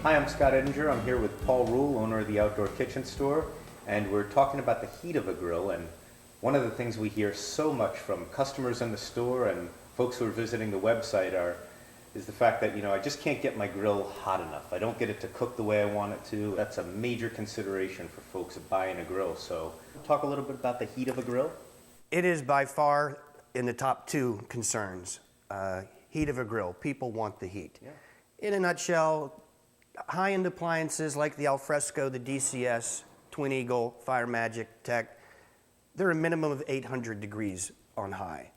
Hi, I'm Scott Edinger. I'm here with Paul Rule, owner of the Outdoor Kitchen Store, and we're talking about the heat of a grill. And one of the things we hear so much from customers in the store and folks who are visiting the website is the fact that, I just can't get my grill hot enough. I don't get it to cook the way I want it to. That's a major consideration for folks buying a grill. So talk a little bit about the heat of a grill. It is by far in the top two concerns. Heat of a grill. People want the heat. Yeah. In a nutshell, high-end appliances like the Alfresco, the DCS, Twin Eagle, Fire Magic, Tech, they're a minimum of 800 degrees on high.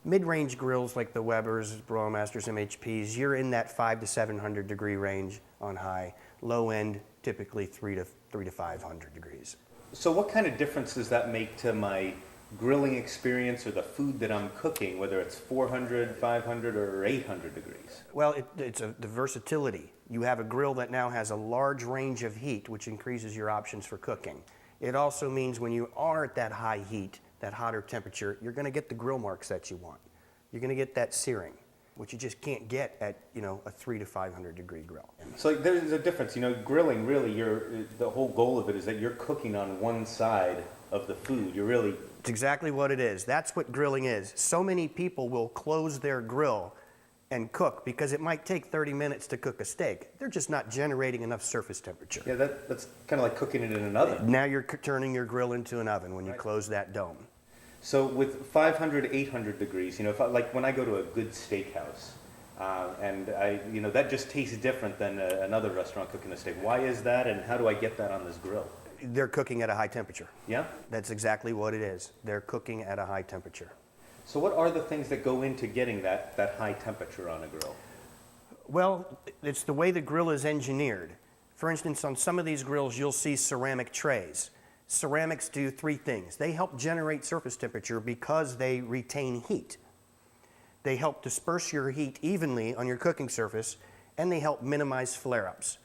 Mid-range grills like the Webers, Broil Masters, MHPs, you're in that 500 to 700 degree range on high. Low end, typically 300 to 500 degrees. So what kind of difference does that make to my grilling experience or the food that I'm cooking, whether it's 400, 500, or 800 degrees? Well, it's the versatility. You have a grill that now has a large range of heat, which increases your options for cooking. It also means when you are at that high heat, that hotter temperature, you're going to get the grill marks that you want. You're going to get that searing, which you just can't get at, a 300 to 500 degree grill. So there's a difference. Grilling, really, the whole goal of it is that you're cooking on one side of the food. It's exactly what it is. That's what grilling is. So many people will close their grill and cook because it might take 30 minutes to cook a steak. They're just not generating enough surface temperature. Yeah, that's kind of like cooking it in an oven. Now you're turning your grill into an oven when you close that dome. So with 500, 800 degrees, like when I go to a good steakhouse, and that just tastes different than another restaurant cooking a steak. Why is that, and how do I get that on this grill? They're cooking at a high temperature. Yeah? That's exactly what it is. They're cooking at a high temperature. So what are the things that go into getting that high temperature on a grill? Well, it's the way the grill is engineered. For instance, on some of these grills, you'll see ceramic trays. Ceramics do three things. They help generate surface temperature because they retain heat. They help disperse your heat evenly on your cooking surface, and they help minimize flare-ups.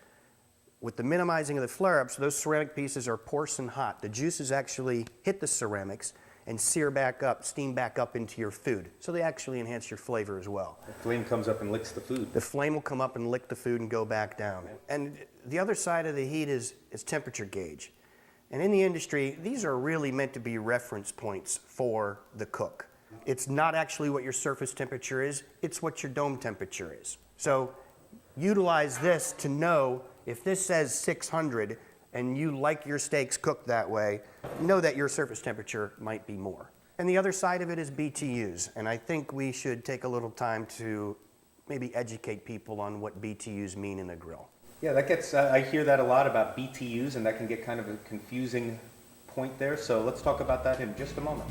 With the minimizing of the flare-ups, those ceramic pieces are porcelain hot. The juices actually hit the ceramics and sear back up, steam back up into your food. So they actually enhance your flavor as well. The flame comes up and licks the food. The flame will come up and lick the food and go back down. And the other side of the heat is temperature gauge. And in the industry, these are really meant to be reference points for the cook. It's not actually what your surface temperature is, it's what your dome temperature is. So utilize this to know if this says 600 and you like your steaks cooked that way, know that your surface temperature might be more. And the other side of it is BTUs. And I think we should take a little time to maybe educate people on what BTUs mean in a grill. Yeah, I hear that a lot about BTUs, and that can get kind of a confusing point there. So let's talk about that in just a moment.